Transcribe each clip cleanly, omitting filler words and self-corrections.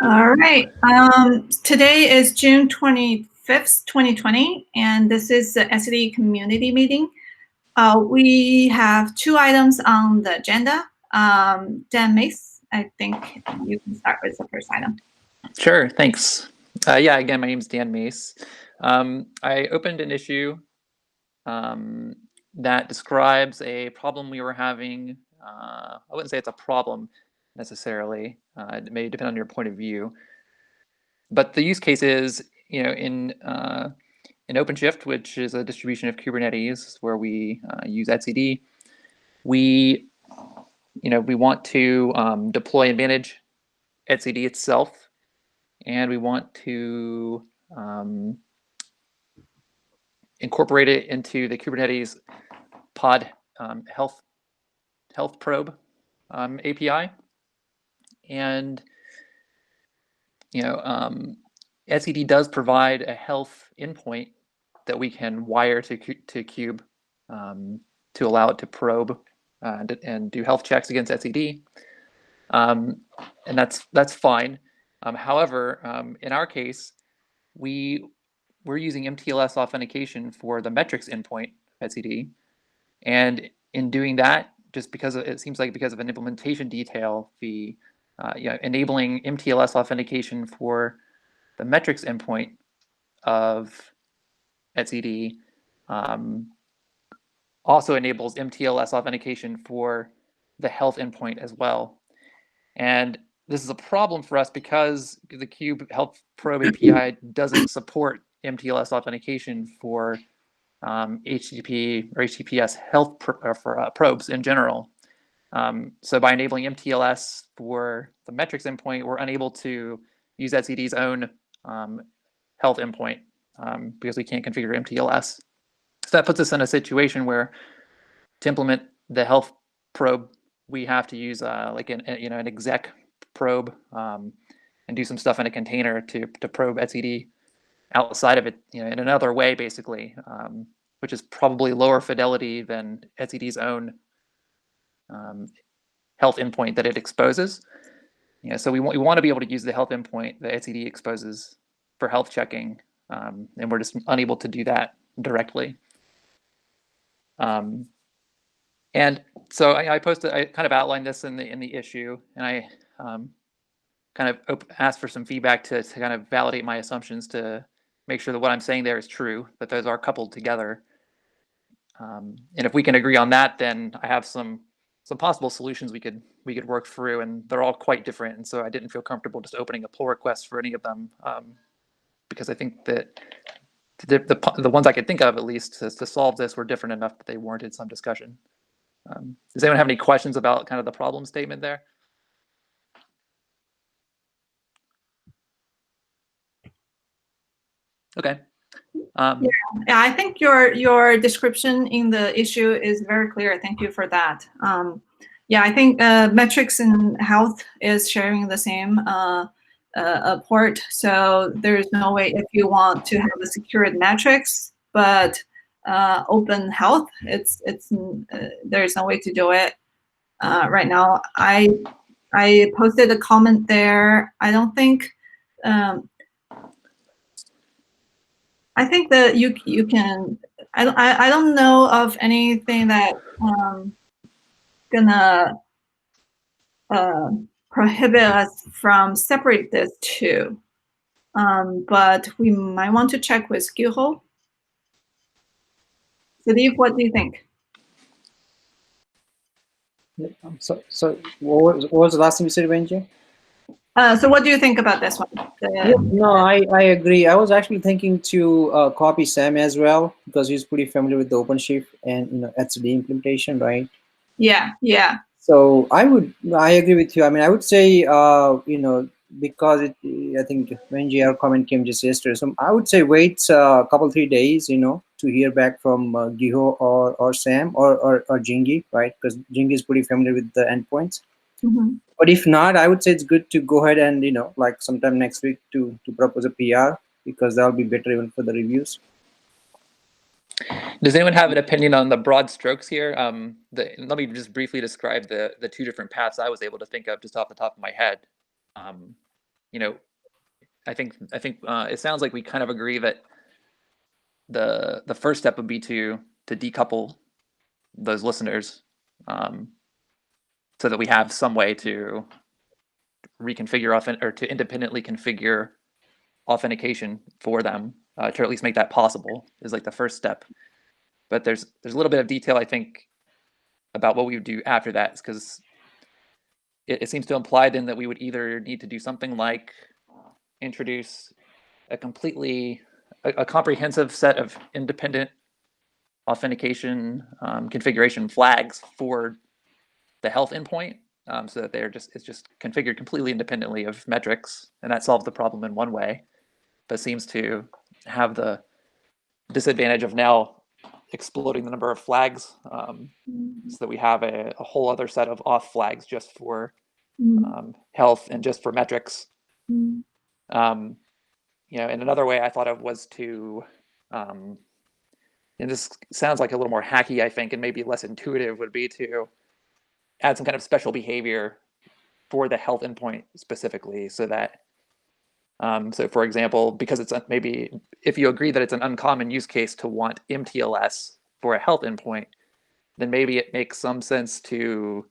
All right. Today is June 25th, 2020, and this is the SED community meeting. We have two items on the agenda. Dan Mace, I think you can start with the first item. Sure, thanks. Yeah, again, my name is Dan Mace. I opened an issue that describes a problem we were having. I wouldn't say it's a problem necessarily. It may depend on your point of view. But the use case is, in OpenShift, which is a distribution of Kubernetes where we use etcd, we want to deploy and manage etcd itself, and we want to incorporate it into the Kubernetes pod health probe API. And etcd does provide a health endpoint that we can wire to Kube to allow it to probe and do health checks against etcd, and that's fine. However, in our case, we're using MTLS authentication for the metrics endpoint of etcd, and in doing that, just because it seems like because of an implementation detail, the enabling MTLS authentication for the metrics endpoint of etcd also enables MTLS authentication for the health endpoint as well. And this is a problem for us because the Kube Health Probe API doesn't support MTLS authentication for HTTP or HTTPS health probes in general. So by enabling MTLS for the metrics endpoint, we're unable to use etcd's own health endpoint because we can't configure MTLS. So that puts us in a situation where to implement the health probe, we have to use like an exec probe and do some stuff in a container to probe etcd outside of it, in another way, basically, which is probably lower fidelity than etcd's own health endpoint that it exposes. So we want to be able to use the health endpoint that etcd exposes for health checking, and we're just unable to do that directly. And so I kind of outlined this in the issue, and I kind of asked for some feedback to kind of validate my assumptions, to make sure that what I'm saying there is true, that those are coupled together. And if we can agree on that, then I have some possible solutions we could work through, and they're all quite different. And so I didn't feel comfortable just opening a pull request for any of them, because I think that the ones I could think of, at least, to solve this were different enough that they warranted some discussion. Does anyone have any questions about kind of the problem statement there? Okay. Yeah, I think your description in the issue is very clear. Thank you for that. Yeah, I think metrics and health is sharing the same port, so there's no way, if you want to have a secured metrics but open health, there's no way to do it right now. I posted a comment there. I don't think. I think that you can. I don't know of anything that gonna prohibit us from separate this two. But we might want to check with Gyuho. Sudeep, what do you think? So what was the last thing you said, Wenjie? So what do you think about this one? No, I agree. I was actually thinking to copy Sam as well, because he's pretty familiar with the OpenShift and etcd implementation, right? Yeah. So I agree with you. I mean, I would say because I think when our comment came just yesterday, so I would say wait a couple 3 days, to hear back from Gyuho or Sam or Jingy, right? Because Jingy is pretty familiar with the endpoints. Mm-hmm. But if not, I would say it's good to go ahead and like sometime next week to propose a PR, because that'll be better even for the reviews. Does anyone have an opinion on the broad strokes here? Let me just briefly describe the two different paths I was able to think of just off the top of my head. I think it sounds like we kind of agree that the first step would be to decouple those listeners, so that we have some way to reconfigure or to independently configure authentication for them, to at least make that possible, is like the first step. But there's a little bit of detail, I think, about what we would do after that, because it seems to imply then that we would either need to do something like introduce a comprehensive set of independent authentication configuration flags for the health endpoint, so that it's just configured completely independently of metrics, and that solves the problem in one way, but seems to have the disadvantage of now exploding the number of flags, so that we have a whole other set of auth flags just for health and just for metrics. And another way I thought of was to, and this sounds like a little more hacky, I think, and maybe less intuitive, would be to add some kind of special behavior for the health endpoint specifically, so that, so for example, because it's maybe, if you agree that it's an uncommon use case to want MTLS for a health endpoint, then maybe it makes some sense to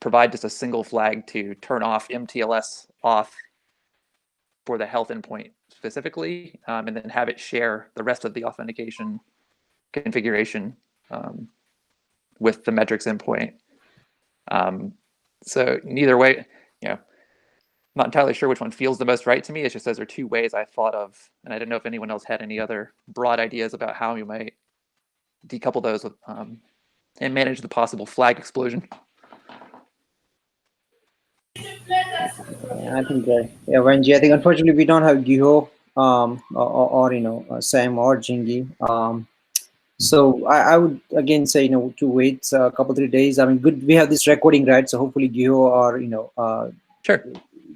provide just a single flag to turn off MTLS auth for the health endpoint specifically, and then have it share the rest of the authentication configuration with the metrics endpoint. So neither way, I'm not entirely sure which one feels the most right to me. It's just those are two ways I thought of, and I didn't know if anyone else had any other broad ideas about how you might decouple those with, and manage the possible flag explosion. I think, Wenjie, I think unfortunately we don't have Giho or Sam or Jingy. So I would again say, to wait a couple 3 days. I mean, good, we have this recording, right? So hopefully Giho or Sure.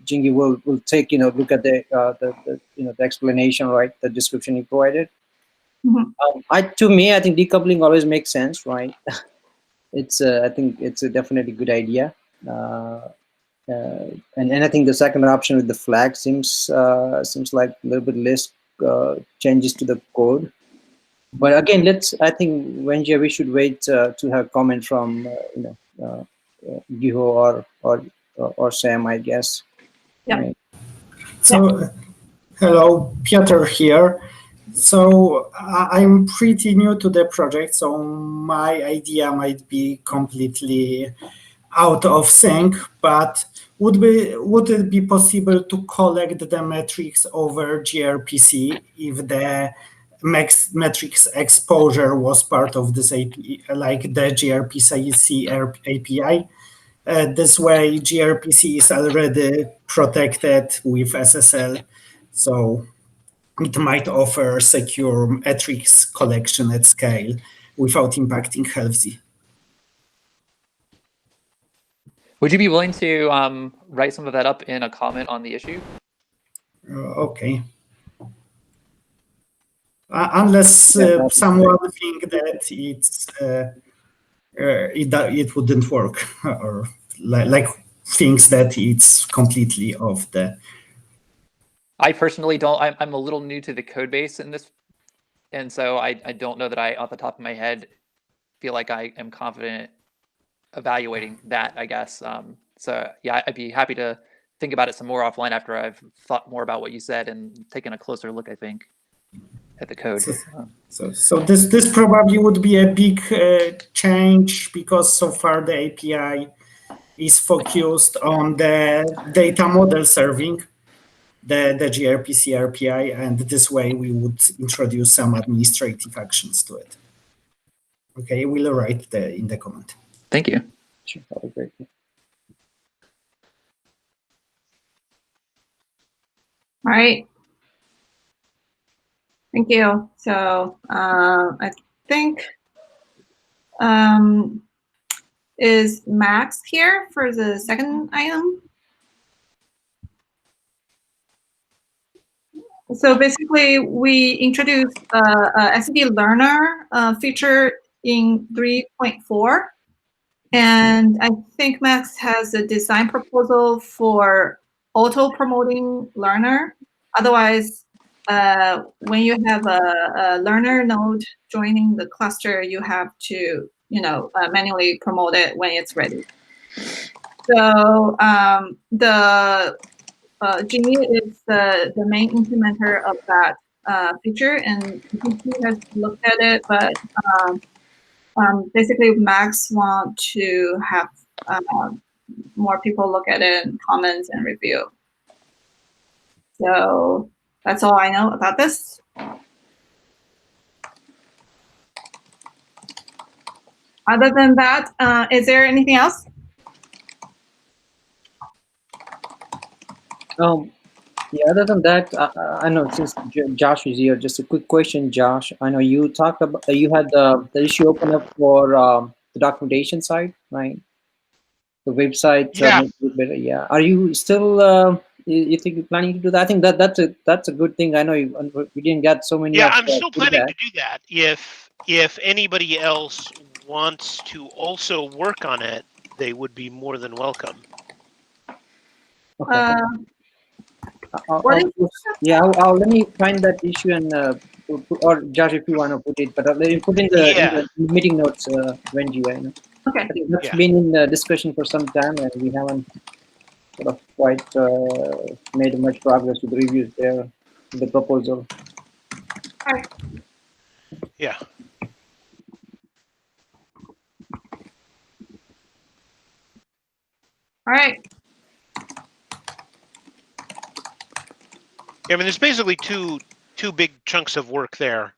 Jingy will take look at the explanation, right? The description you provided. To me, I think decoupling always makes sense, right? I think it's a definitely good idea. And I think the second option with the flag seems like a little bit less changes to the code. But again, I think, Wenjie, we should wait to have comment from Giho or Sam, I guess. Yeah. Right. So, hello, Piotr here. So I'm pretty new to the project, so my idea might be completely out of sync, but would it be possible to collect the metrics over gRPC if the metrics exposure was part of this API, like the gRPC API? This way, gRPC is already protected with SSL, so it might offer secure metrics collection at scale without impacting HealthZ. Would you be willing to write some of that up in a comment on the issue? Okay. Unless someone think that it wouldn't work, or like thinks that it's completely off the. I personally don't. I'm a little new to the code base in this, and so I don't know that I, off the top of my head, feel like I am confident evaluating that, I guess. So yeah, I'd be happy to think about it some more offline after I've thought more about what you said and taken a closer look, I think, at the code. So this probably would be a big change, because so far the API is focused on the data model serving, the gRPC API, and this way we would introduce some administrative actions to it. Okay, we'll write in the comment. Thank you. Sure, that would be great. All right. Thank you. So I think, is Max here for the second item? So basically, we introduced a SAP Learner feature in 3.4. And I think Max has a design proposal for auto-promoting learner. Otherwise, when you have a learner node joining the cluster, you have to, manually promote it when it's ready. So Jimmy is the main implementer of that feature, and he has looked at it, but basically Max want to have more people look at it and comment and review. So that's all I know about this. Other than that, is there anything else? Yeah, other than that, I know since Josh is here, just a quick question, Josh. I know you talked about you had the issue open up for the documentation side, right? The website. Yeah. Makes it better. Yeah. Are you still? You think you're planning to do that? I think that's a good thing. I know we didn't get so many. Yeah, of, I'm still planning feedback. to do that. If anybody else wants to also work on it, they would be more than welcome. Okay. What is yeah, I'll let me find that issue and or Josh, if you want to put it, but let me put in the meeting notes, Wenji. I know. Okay. I think that's been in the discussion for some time, and we haven't sort of quite made much progress with the reviews there, the proposal. All right. Yeah. All right. I mean, there's basically two big chunks of work there.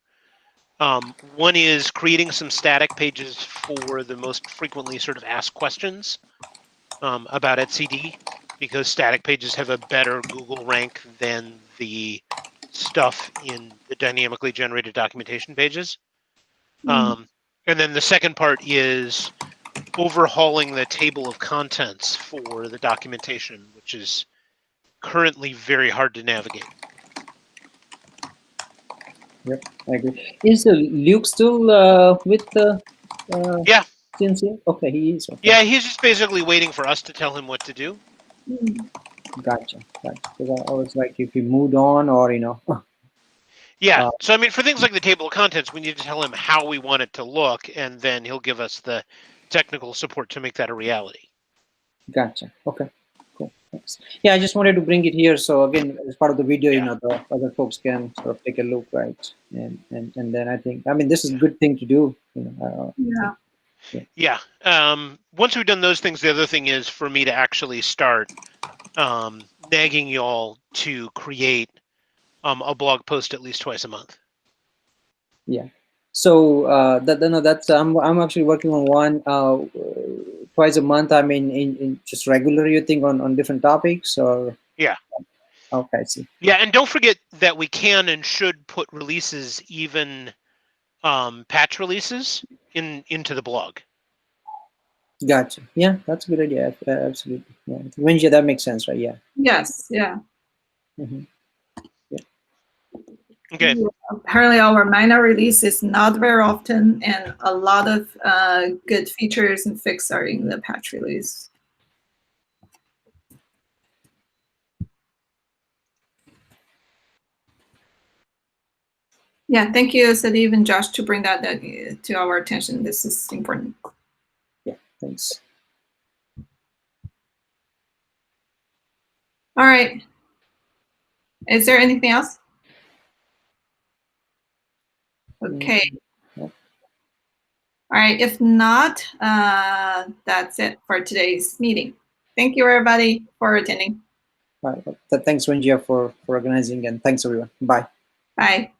One is creating some static pages for the most frequently sort of asked questions about etcd, because static pages have a better Google rank than the stuff in the dynamically generated documentation pages. And then the second part is overhauling the table of contents for the documentation, which is currently very hard to navigate. Yep, I agree. Is Luke still with the Yeah. CNC? Okay, he is. Okay. Yeah, he's just basically waiting for us to tell him what to do. Gotcha. Because I was like, if he moved on, or Yeah. So I mean, for things like the table of contents, we need to tell him how we want it to look, and then he'll give us the technical support to make that a reality. Gotcha. Okay. Cool. Thanks. Yeah, I just wanted to bring it here. So again, as part of the video, the other folks can sort of take a look, right? And then I think, I mean, this is a good thing to do. Yeah. Once we've done those things, the other thing is for me to actually start nagging y'all to create a blog post at least twice a month. Yeah. So that's I'm actually working on one twice a month. I mean, in just regular, you think on different topics, or okay, I see. Yeah, and don't forget that we can and should put releases, even patch releases, into the blog. Gotcha. Yeah, that's a good idea. Absolutely. Yeah, Wenji, that makes sense, right? Yeah. Yes. Yeah. Yeah. Okay. Apparently, our minor release is not very often, and a lot of good features and fixes are in the patch release. Yeah, thank you, Sadiv and Josh, to bring that to our attention. This is important. Yeah, thanks. All right. Is there anything else? Okay. All right. If not, that's it for today's meeting. Thank you, everybody, for attending. All right. Thanks, Wenji, for organizing, and thanks, everyone. Bye. Bye.